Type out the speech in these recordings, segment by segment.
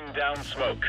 Laying down smoke.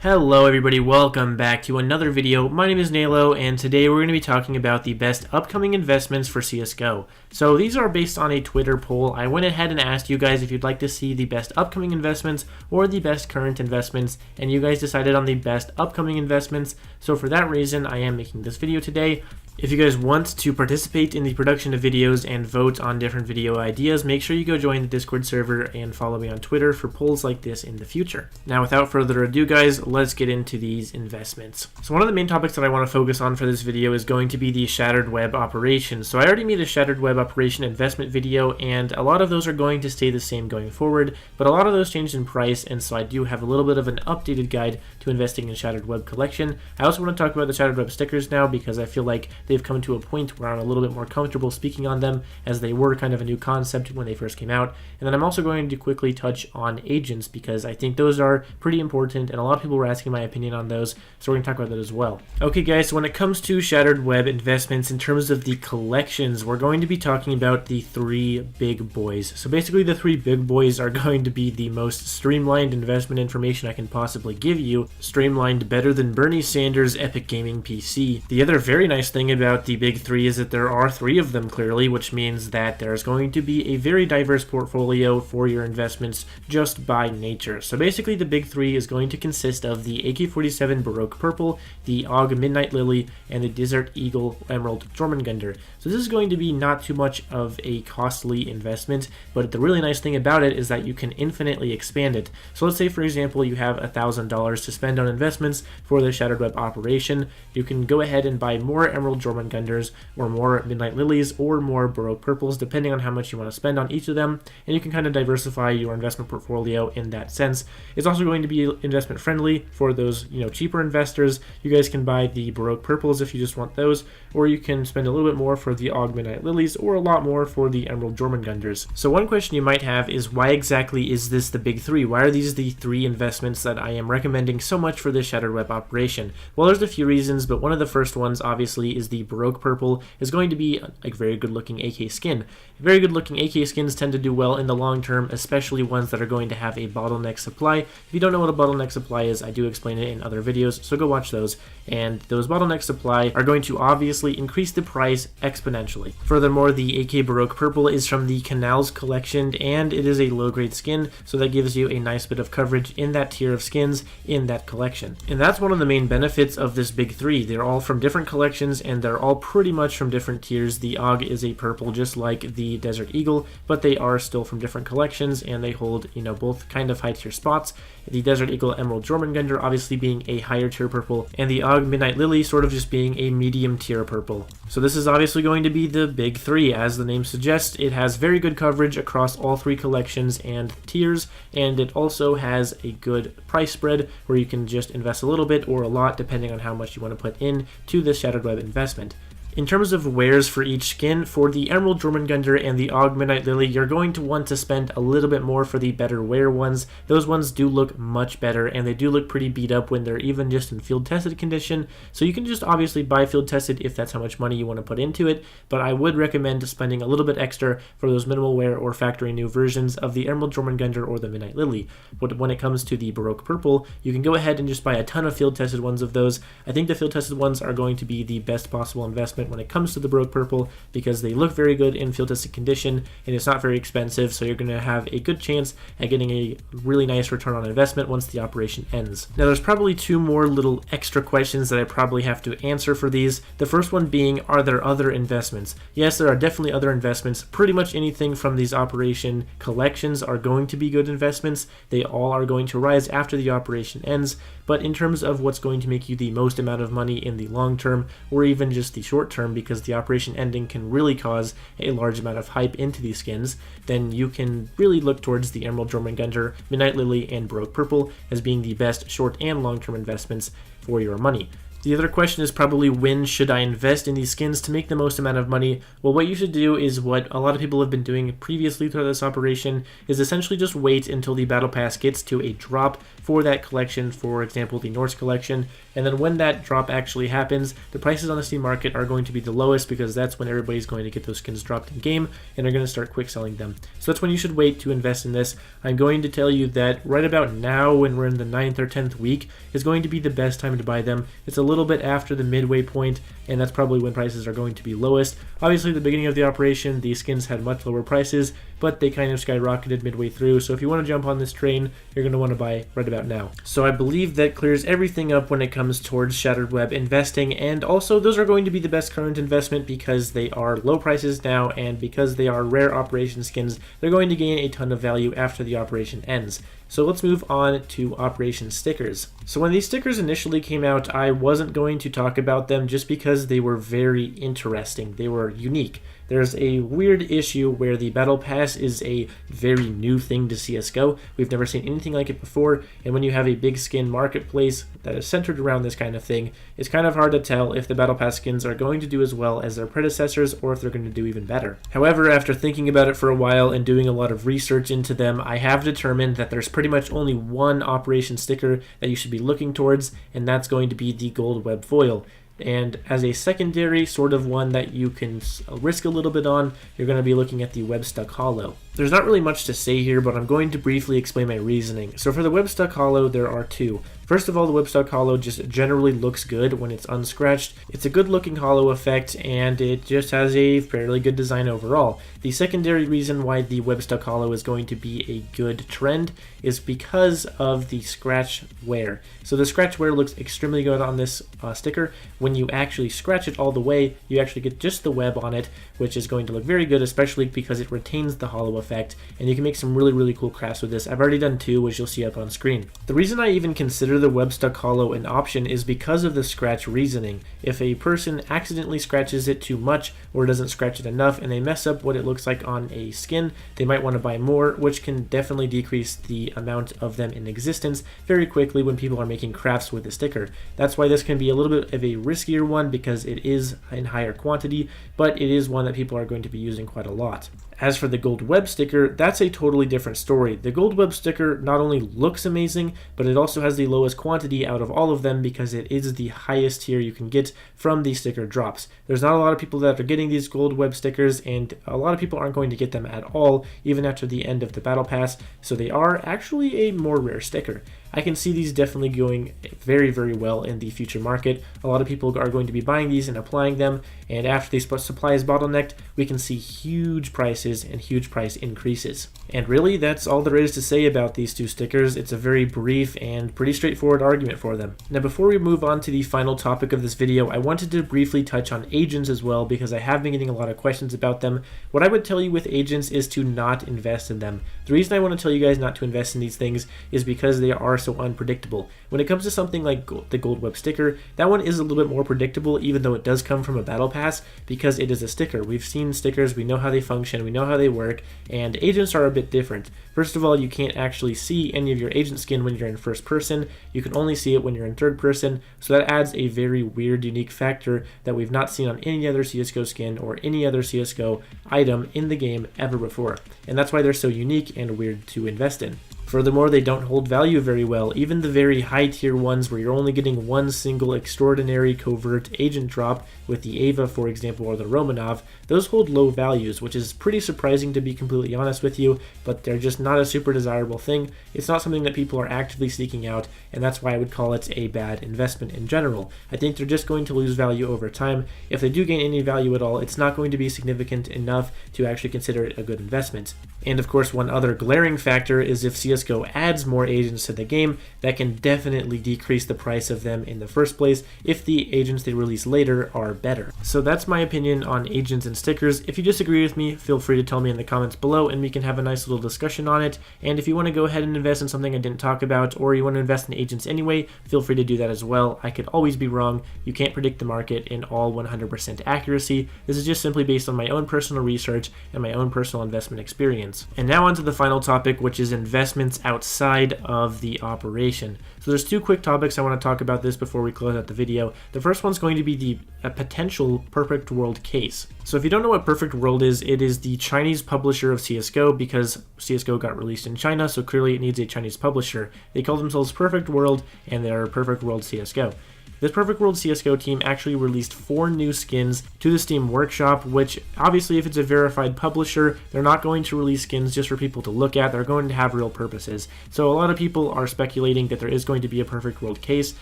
Hello everybody, welcome back to another video. My name is Nalo, and today we're going to be talking about the best upcoming investments for CSGO. So these are based on a Twitter poll. I went ahead and asked you guys if you'd like to see the best upcoming investments or the best current investments, and you guys decided on the best upcoming investments. So for that reason, I am making this video today. If you guys want to participate in the production of videos and vote on different video ideas, make sure you go join the Discord server and follow me on Twitter for polls like this in the future. Now, without further ado, guys, let's get into these investments. So one of the main topics that I want to focus on for this video is going to be the Shattered Web operation. So I already made a Shattered Web operation investment video, and a lot of those are going to stay the same going forward, but a lot of those changed in price, and so I do have a little bit of an updated guide to investing in Shattered Web collection. I also want to talk about the Shattered Web stickers now, because I feel like they've come to a point where I'm a little bit more comfortable speaking on them, as they were kind of a new concept when they first came out. And then I'm also going to quickly touch on agents, because I think those are pretty important, and a lot of people were asking my opinion on those, so we're going to talk about that as well. Okay guys, so when it comes to Shattered Web investments, in terms of the collections, we're going to be talking about the three big boys. So basically the three big boys are going to be the most streamlined investment information I can possibly give you, streamlined better than Bernie Sanders' Epic Gaming PC. The other very nice thing about the big three is that there are three of them clearly, which means that there's going to be a very diverse portfolio for your investments just by nature. So basically the big three is going to consist of the AK-47 Baroque Purple, the AUG Midnight Lily, and the Desert Eagle Emerald Jormungandr. So this is going to be not too much of a costly investment, but the really nice thing about it is that you can infinitely expand it. So let's say for example you have $1,000 to spend on investments for the Shattered Web operation. You can go ahead and buy more Emerald Jormungandrs, or more Midnight Lilies, or more Baroque Purples, depending on how much you want to spend on each of them, and you can kind of diversify your investment portfolio in that sense. It's also going to be investment friendly for those cheaper investors. You guys can buy the Baroque Purples if you just want those, or you can spend a little bit more for the AUG Midnight Lilies, or a lot more for the Emerald Jormungandrs. So one question you might have is, why exactly is this the big three? Why are these the three investments that I am recommending so much for this Shattered Web operation? Well, there's a few reasons, but one of the first ones obviously is the Baroque Purple is going to be a very good looking AK skin. Very good looking AK skins tend to do well in the long term, especially ones that are going to have a bottleneck supply. If you don't know what a bottleneck supply is, I do explain it in other videos, so go watch those. And those bottleneck supply are going to obviously increase the price exponentially. Furthermore, the AK Baroque Purple is from the Canals collection, and it is a low grade skin, so that gives you a nice bit of coverage in that tier of skins in that collection. And that's one of the main benefits of this big three. They're all from different collections, and they're all pretty much from different tiers. The AUG is a purple just like the Desert Eagle, but they are still from different collections, and they hold both kind of high tier spots. The Desert Eagle Emerald Jormungandr obviously being a higher tier purple, and the AUG Midnight Lily sort of just being a medium tier purple. So this is obviously going to be the big three. As the name suggests, it has very good coverage across all three collections and tiers, and it also has a good price spread where you can just invest a little bit or a lot depending on how much you want to put in to this Shattered Web investment. In terms of wares for each skin, for the Emerald Jormungandr and the AUG Midnight Lily, you're going to want to spend a little bit more for the better wear ones. Those ones do look much better, and they do look pretty beat up when they're even just in field tested condition. So you can just obviously buy field tested if that's how much money you want to put into it, but I would recommend spending a little bit extra for those minimal wear or factory new versions of the Emerald Jormungandr or the Midnight Lily. But when it comes to the Baroque Purple, you can go ahead and just buy a ton of field tested ones of those. I think the field tested ones are going to be the best possible investment when it comes to the Baroque Purple, because they look very good in field tested condition, and it's not very expensive, so you're going to have a good chance at getting a really nice return on investment once the operation ends. Now there's probably two more little extra questions that I probably have to answer for these. The first one being, are there other investments? Yes, there are definitely other investments. Pretty much anything from these operation collections are going to be good investments. They all are going to rise after the operation ends, but in terms of what's going to make you the most amount of money in the long term, or even just the short term, because the operation ending can really cause a large amount of hype into these skins, then you can really look towards the Emerald Jormungandr, Midnight Lily, and Baroque Purple as being the best short and long term investments for your money. The other question is probably, when should I invest in these skins to make the most amount of money? Well, what you should do is what a lot of people have been doing previously throughout this operation, is essentially just wait until the battle pass gets to a drop for that collection, for example the Norse collection, and then when that drop actually happens, the prices on the Steam market are going to be the lowest, because that's when everybody's going to get those skins dropped in game and are going to start quick selling them. So that's when you should wait to invest in this. I'm going to tell you that right about now, when we're in the 9th or 10th week, is going to be the best time to buy them. It's a little bit after the midway point, and that's probably when prices are going to be lowest. Obviously, at the beginning of the operation, these skins had much lower prices, but they kind of skyrocketed midway through. So if you want to jump on this train, you're going to want to buy right about now. So I believe that clears everything up when it comes towards Shattered Web investing, and also those are going to be the best current investment because they are low prices now, and because they are rare operation skins, they're going to gain a ton of value after the operation ends. So let's move on to Operation Stickers. So when these stickers initially came out, I wasn't going to talk about them just because they were very interesting. They were unique. There's a weird issue where the Battle Pass is a very new thing to CSGO. We've never seen anything like it before, and when you have a big skin marketplace that is centered around this kind of thing, it's kind of hard to tell if the Battle Pass skins are going to do as well as their predecessors or if they're going to do even better. However, after thinking about it for a while and doing a lot of research into them, I have determined that there's pretty much only one operation sticker that you should be looking towards, and that's going to be the Gold Web Foil. And as a secondary sort of one that you can risk a little bit on, you're going to be looking at the Web Stuck Hollow. There's not really much to say here, but I'm going to briefly explain my reasoning. So for the Web Stuck Hollow, there are two. First of all, the Web Stuck Hollow just generally looks good when it's unscratched. It's a good looking hollow effect, and it just has a fairly good design overall. The secondary reason why the Web Stuck Hollow is going to be a good trend is because of the scratch wear. So the scratch wear looks extremely good on this sticker. When you actually scratch it all the way, you actually get just the web on it, which is going to look very good, especially because it retains the hollow effect, and you can make some really cool crafts with this. I've already done two, which you'll see up on screen. The reason I even consider the Web Stuck Hollow an option is because of the scratch reasoning. If a person accidentally scratches it too much or doesn't scratch it enough and they mess up what it looks like on a skin, they might want to buy more, which can definitely decrease the amount of them in existence very quickly when people are making crafts with the sticker. That's why this can be a little bit of a riskier one, because it is in higher quantity, but it is one that people are going to be using quite a lot. As for the Gold Web sticker, that's a totally different story. The Gold Web sticker not only looks amazing, but it also has the lowest quantity out of all of them because it is the highest tier you can get from these sticker drops. There's not a lot of people that are getting these Gold Web stickers, and a lot of people aren't going to get them at all, even after the end of the Battle Pass, so they are actually a more rare sticker. I can see these definitely going very well in the future market. A lot of people are going to be buying these and applying them, and after the supply is bottlenecked, we can see huge prices and huge price increases. And really, that's all there is to say about these two stickers. It's a very brief and pretty straightforward argument for them. Now, before we move on to the final topic of this video, I wanted to briefly touch on agents as well, because I have been getting a lot of questions about them. What I would tell you with agents is to not invest in them. The reason I want to tell you guys not to invest in these things is because they are so unpredictable. When it comes to something like the Gold Web sticker, that one is a little bit more predictable, even though it does come from a battle pass, because it is a sticker. We've seen stickers, we know how they function, we know how they work, and agents are a bit different. First of all, you can't actually see any of your agent skin when you're in first person. You can only see it when you're in third person, so that adds a very weird, unique factor that we've not seen on any other CSGO skin or any other CSGO item in the game ever before. And that's why they're so unique and weird to invest in. Furthermore, they don't hold value very well. Even the very high tier ones where you're only getting one single extraordinary covert agent drop with the Ava, for example, or the Romanov, those hold low values, which is pretty surprising to be completely honest with you, but they're just not a super desirable thing. It's not something that people are actively seeking out, and that's why I would call it a bad investment in general. I think they're just going to lose value over time. If they do gain any value at all, it's not going to be significant enough to actually consider it a good investment. And of course, one other glaring factor is if CSGO adds more agents to the game, that can definitely decrease the price of them in the first place if the agents they release later are better. So that's my opinion on agents and stickers. If you disagree with me, feel free to tell me in the comments below and we can have a nice little discussion on it. And if you want to go ahead and invest in something I didn't talk about, or you want to invest in agents anyway, feel free to do that as well. I could always be wrong. You can't predict the market in all 100% accuracy. This is just simply based on my own personal research and my own personal investment experience. And now on to the final topic, which is investments investments outside of the operation. So there's two quick topics I want to talk about this before we close out the video. The first one's going to be the potential Perfect World case. So if you don't know what Perfect World is, it is the Chinese publisher of CSGO, because CSGO got released in China, so clearly it needs a Chinese publisher. They call themselves Perfect World, and they're Perfect World CSGO. This Perfect World CSGO team actually released 4 new skins to the Steam Workshop, which obviously if it's a verified publisher, they're not going to release skins just for people to look at, they're going to have real purposes. So a lot of people are speculating that there is going to be a Perfect World case.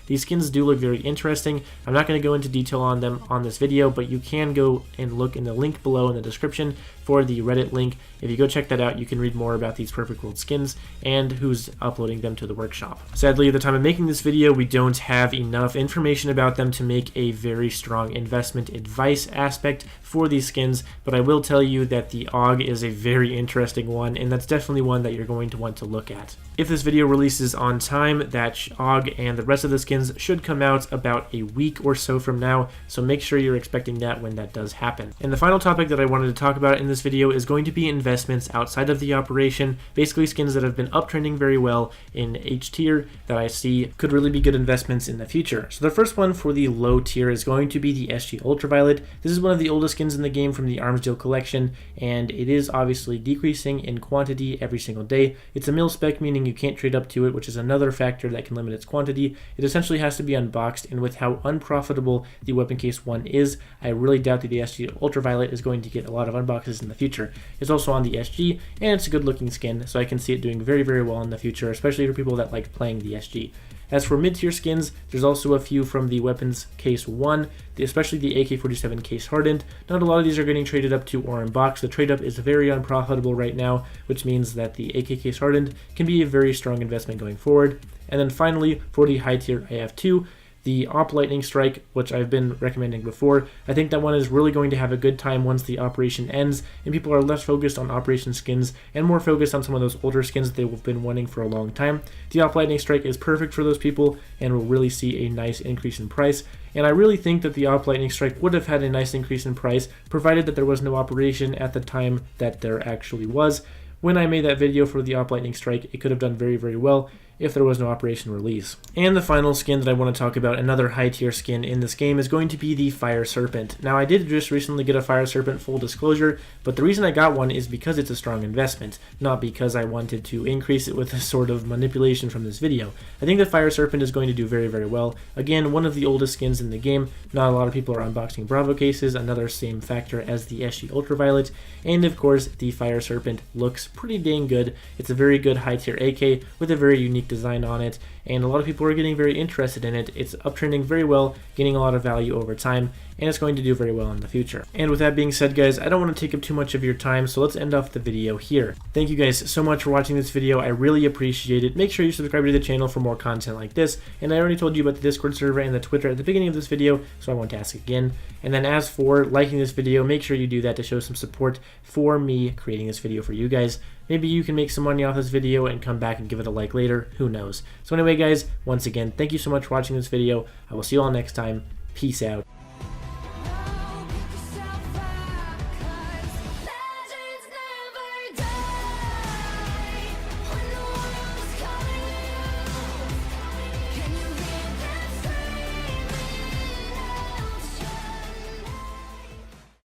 These skins do look very interesting. I'm not going to go into detail on them on this video, but you can go and look in the link below in the description for the Reddit link. If you go check that out, you can read more about these Perfect World skins and who's uploading them to the workshop. Sadly, at the time of making this video, we don't have enough information about them to make a very strong investment advice aspect for these skins, but I will tell you that the AUG is a very interesting one, and that's definitely one that you're going to want to look at. If this video releases on time, that AUG and the rest of the skins should come out about a week or so from now, so make sure you're expecting that when that does happen. And the final topic that I wanted to talk about in this video is going to be investments outside of the operation, basically skins that have been uptrending very well in H tier that I see could really be good investments in the future. So the first one for the low tier is going to be the SG Ultraviolet. This is one of the oldest skins in the game from the Arms Deal collection, and it is obviously decreasing in quantity every single day. It's a mil spec, meaning you can't trade up to it, which is another factor that can limit its quantity. It essentially has to be unboxed, and with how unprofitable the weapon case 1 is, I really doubt that the SG Ultraviolet is going to get a lot of unboxes in the future. It's also on the SG, and it's a good looking skin, so I can see it doing very, very well in the future, especially for people that like playing the SG. As for mid-tier skins, there's also a few from the weapons case 1, especially the AK-47 case hardened. Not a lot of these are getting traded up to or unboxed. The trade up is very unprofitable right now, which means that the AK case hardened can be a very strong investment going forward. And then finally, for the high tier, I have 2. The Op Lightning Strike, which I've been recommending before. I think that one is really going to have a good time once the operation ends, and people are less focused on operation skins and more focused on some of those older skins that they've been wanting for a long time. The Op Lightning Strike is perfect for those people and will really see a nice increase in price. And I really think that the Op Lightning Strike would have had a nice increase in price, provided that there was no operation at the time that there actually was. When I made that video for the Op Lightning Strike, it could have done very, very well if there was no operation release. And the final skin that I want to talk about, another high tier skin in this game, is going to be the Fire Serpent. Now I did just recently get a Fire Serpent, full disclosure, but the reason I got one is because it's a strong investment, not because I wanted to increase it with a sort of manipulation from this video. I think the Fire Serpent is going to do very, very well. Again, one of the oldest skins in the game. Not a lot of people are unboxing Bravo cases, another same factor as the SG Ultraviolet, and of course the Fire Serpent looks pretty dang good. It's a very good high tier AK with a very unique design on it, and a lot of people are getting very interested in it. It's uptrending very well, gaining a lot of value over time, and it's going to do very well in the future. And with that being said, guys, I don't want to take up too much of your time, so let's end off the video here. Thank you guys so much for watching this video. I really appreciate it. Make sure you subscribe to the channel for more content like this, and I already told you about the Discord server and the Twitter at the beginning of this video, so I won't ask again. And then as for liking this video, make sure you do that to show some support for me creating this video for you guys. Maybe you can make some money off this video and come back and give it a like later, who knows. So anyway guys, once again, thank you so much for watching this video. I will see you all next time. Peace out.